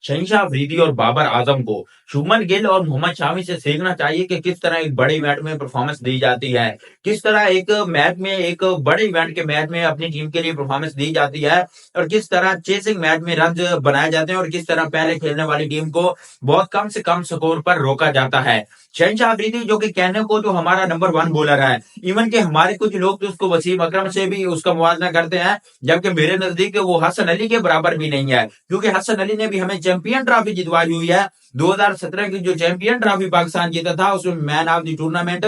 शहनशाह अफरीदी और बाबर आजम को शुभमन गिल और मोहम्मद शामी से सीखना चाहिए कि किस तरह एक बड़े इवेंट में परफॉर्मेंस दी जाती है, किस तरह एक बड़े इवेंट के मैच में अपनी टीम के लिए परफॉर्मेंस दी जाती है और किस तरह चेसिंग मैच में रन बनाए जाते हैं और किस तरह पहले खेलने वाली टीम को बहुत कम से कम स्कोर पर रोका जाता है। शहनशाह अफरीदी जो कि कहने को तो हमारा नंबर वन बॉलर है, इवन के हमारे कुछ लोग तो उसको वसीम अकरम से भी उसका मुवाजना करते हैं, जबकि मेरे नजदीक वो हसन अली के बराबर भी नहीं है, क्योंकि हसन अली ने भी हमें चैंपियन ट्रॉफी जितवाई हुई है। 2017 की जो चैंपियन ट्रॉफी पाकिस्तान जीता था उसमें man of the tournament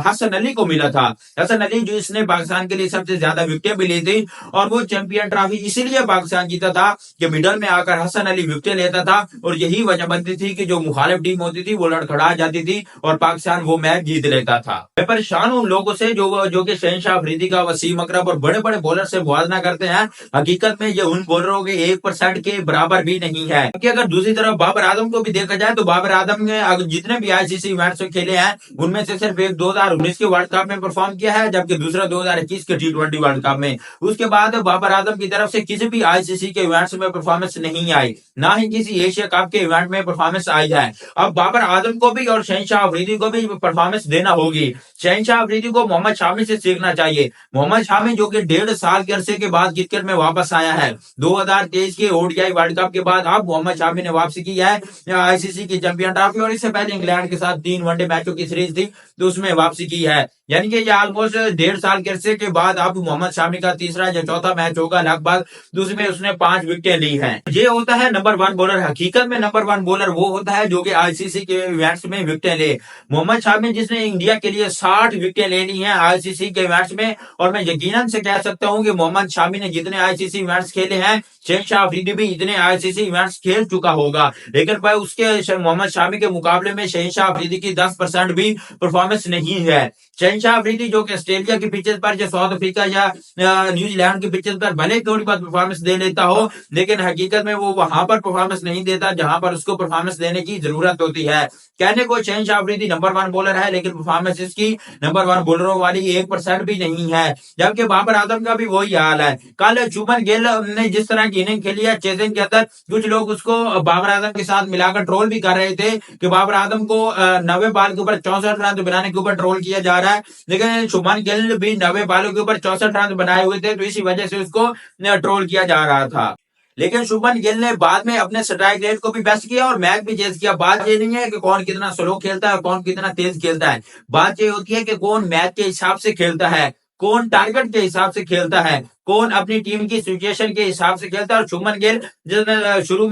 Hasan Ali को मिला था। हसन अली जो इसने पाकिस्तान के लिए सबसे ज्यादा विकेटें भी ली थी और वो चैंपियन ट्रॉफी इसीलिए पाकिस्तान जीता था कि मिडल में आकर हसन अली विकेटें लेता था और यही वजह बनती थी कि जो मुखालिफ टीम होती थी वो लड़खड़ा जाती थी और पाकिस्तान वो मैच जीत लेता था। मैं परेशान हूं उन लोगों से जो कि शहनशाह अफरीदी का, वसीम अकरम और बड़े बड़े बॉलर से मुवाजना करते हैं। हकीकत में ये उन बॉलरों के 1% के बराबर भी नहीं है, क्योंकि अगर दूसरी तरफ बाबर आजम को भी देखा जाए तो बाबर आजम ने जितने भी आईसीसी इवेंट्स खेले हैं उनमें से सिर्फ एक 2019 के वर्ल्ड कप में परफॉर्म किया है, जबकि दूसरा 2021 के T20 वर्ल्ड कप में। उसके बाद बाबर आजम की तरफ से किसी भी आईसीसी के इवेंट्स में परफॉर्मेंस नहीं आई, ना ही किसी एशिया कप के इवेंट में परफॉर्मेंस आई है। अब बाबर आजम को भी और शहनशाह अफरीदी को भी परफॉर्मेंस देना होगी। शहनशाह अफरीदी को मोहम्मद शामी से सीखना चाहिए। मोहम्मद शामी जो कि 1.5 साल के अरसे के बाद क्रिकेट में वापस आया है, 2023 के ओडीआई वर्ल्ड कप के बाद अब मोहम्मद शामी ने वापसी की है आईसीसी की चैंपियन ट्रॉफी, और इससे पहले इंग्लैंड के साथ 3 वनडे मैचों की सीरीज थी तो उसमें वापसी की है। यानी कि ये ऑलमोस्ट 1.5 साल के अरसे के बाद अब मोहम्मद शामी का तीसरा या चौथा मैच होगा लगभग, जिसमें उसने 5 विकेटें ली हैं। ये होता है नंबर वन बॉलर। हकीकत में नंबर वन बॉलर वो होता है जो कि आईसीसी के इवेंट्स में विकेटें ले। मोहम्मद शामी जिसने इंडिया के लिए 60 विकेटें ले ली हैं आईसीसी के इवेंट्स में, और मैं यकीनन से कह सकता हूं कि मोहम्मद शामी ने जितने आईसीसी इवेंट्स खेले हैं शहनशाह अफरीदी भी इतने आईसीसी इवेंट्स खेल चुका होगा, लेकिन भाई उसके मोहम्मद शामी के मुकाबले में शहनशाह अफरीदी की 10% भी परफॉर्मेंस नहीं है। शहनशाह अफरीदी जो कि ऑस्ट्रेलिया की पिचेस पर या साउथ अफ्रीका या न्यूजीलैंड की पिचेस पर भले थोड़ी बहुत परफॉर्मेंस दे लेता हो, लेकिन हकीकत में वो वहां पर परफॉर्मेंस नहीं देता जहां पर उसको परफॉर्मेंस देने की जरूरत होती है। कहने को शहनशाह अफरीदी नंबर वन बॉलर है, लेकिन परफॉर्मेंस इसकी नंबर वन बॉलरों वाली 1% भी नहीं है, जबकि बाबर आजम का भी वही हाल है। कल शुभमन गिल ने जिस तरह की इनिंग खेली है चेजिंग के अंदर, कुछ लोग उसको बाबर आजम के साथ मिलाकर ट्रोल भी कर रहे थे कि बाबर आजम को 90 बाल के ऊपर 64 रन बनाने के ऊपर ट्रोल किया जा रहा है, लेकिन शुभमन गिल भी 90 बालों के ऊपर 64 रन बनाए हुए थे तो इसी वजह से उसको ट्रोल किया जा रहा था। लेकिन शुभमन गिल ने बाद में अपने स्ट्राइक रेट को भी बेस्ट किया और मैच भी चेज किया। बात ये नहीं है कि कौन कितना स्लो खेलता है और कौन कितना तेज खेलता है, बात ये होती है कि कौन मैच के हिसाब से खेलता है, कौन टारगेट के हिसाब से खेलता है, कौन अपनी टीम की सिचुएशन के हिसाब से खेलता है। और शुभमन गिल जिसने शुरू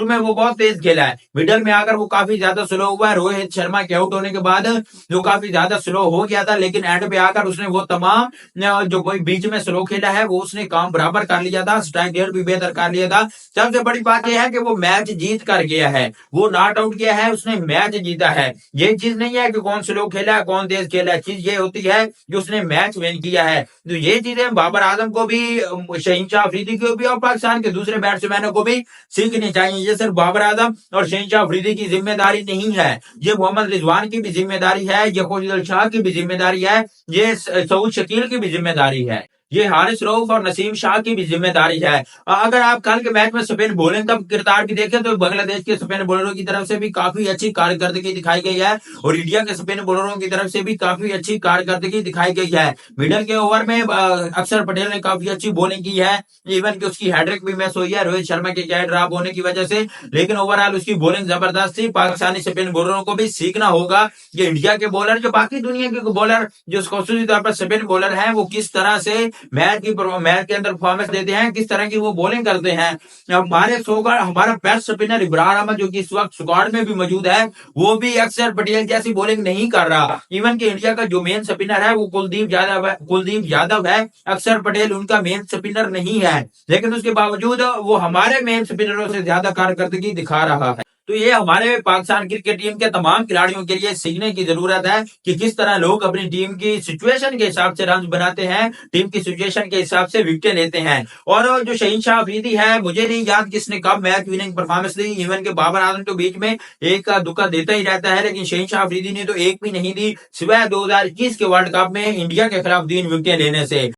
में वो बहुत तेज खेला है, मिडल में आकर वो काफी ज्यादा स्लो हुआ है, रोहित शर्मा के आउट होने के बाद जो काफी ज्यादा स्लो हो गया था, लेकिन एंड पे आकर उसने वो तमाम जो कोई बीच में स्लो खेला है वो उसने काम बराबर कर लिया था, स्ट्राइक रेट भी बेहतर कर लिया था। सबसे बड़ी बात यह है कि वो मैच जीत कर गया है, वो नॉट आउट किया है, उसने मैच जीता है। ये चीज नहीं है कि कौन स्लो खेला है कौन तेज खेला है, चीज ये होती है कि उसने मैच विन किया है। तो ये चीजें बाबर आजम को भी, शहनशाह अफरीदी को भी और पाकिस्तान के दूसरे बैट्समैनों को भी सीखनी चाहिए। ये सिर्फ बाबर आजम और शहनशाह अफरीदी की जिम्मेदारी नहीं है, ये मोहम्मद रिजवान की भी जिम्मेदारी है, ये खुशदिल शाह की भी जिम्मेदारी है, ये सऊद शकील की भी जिम्मेदारी है, ये हारिस रऊफ और नसीम शाह की भी जिम्मेदारी है। अगर आप कल के मैच में स्पिन बॉलिंग का किरदार भी देखें तो बांग्लादेश के स्पिन बॉलरों की तरफ से भी काफी अच्छी कारकर्दगी दिखाई गई है और इंडिया के स्पिन बॉलरों की तरफ से भी काफी अच्छी कारकर्दगी दिखाई गई है। मिडल के ओवर में अक्षर पटेल ने काफी अच्छी बॉलिंग की है, इवन की उसकी हैट्रिक भी मिस हुई है रोहित शर्मा के कैच ड्रॉप होने की वजह से, लेकिन ओवरऑल उसकी बॉलिंग जबरदस्त थी। पाकिस्तानी स्पिन बॉलरों को भी सीखना होगा कि इंडिया के बॉलर जो बाकी दुनिया के बॉलर जो खासूसी तौर पर स्पिन बॉलर है वो किस तरह से मैच के अंदर परफॉर्मेंस देते हैं, किस तरह की वो बॉलिंग करते हैं। हमारा बेस्ट स्पिनर इब्रार अहमद जो कि इस वक्त स्क्वाड में भी मौजूद है, वो भी अक्षर पटेल जैसी बॉलिंग नहीं कर रहा। इवन कि इंडिया का जो मेन स्पिनर है वो कुलदीप यादव है, अक्षर पटेल उनका मेन स्पिनर नहीं है, लेकिन उसके बावजूद वो हमारे मेन स्पिनरों से ज्यादा कारकर्दगी दिखा रहा है। तो ये हमारे पाकिस्तान क्रिकेट टीम के तमाम खिलाड़ियों के लिए सीखने की जरूरत है कि किस तरह लोग अपनी टीम की सिचुएशन के हिसाब से रन बनाते हैं, टीम की सिचुएशन के हिसाब से विकेट लेते हैं। और जो शहनशाह अफरीदी है, मुझे नहीं याद किसने कब मैच विनिंग परफॉर्मेंस दी, इवन के बाबर आजम तो बीच में एक का दुक्का देता ही रहता है, लेकिन शहनशाह अफरीदी ने तो एक भी नहीं दी सिवाय 2021 के वर्ल्ड कप में इंडिया के खिलाफ 3 विकेट लेने से।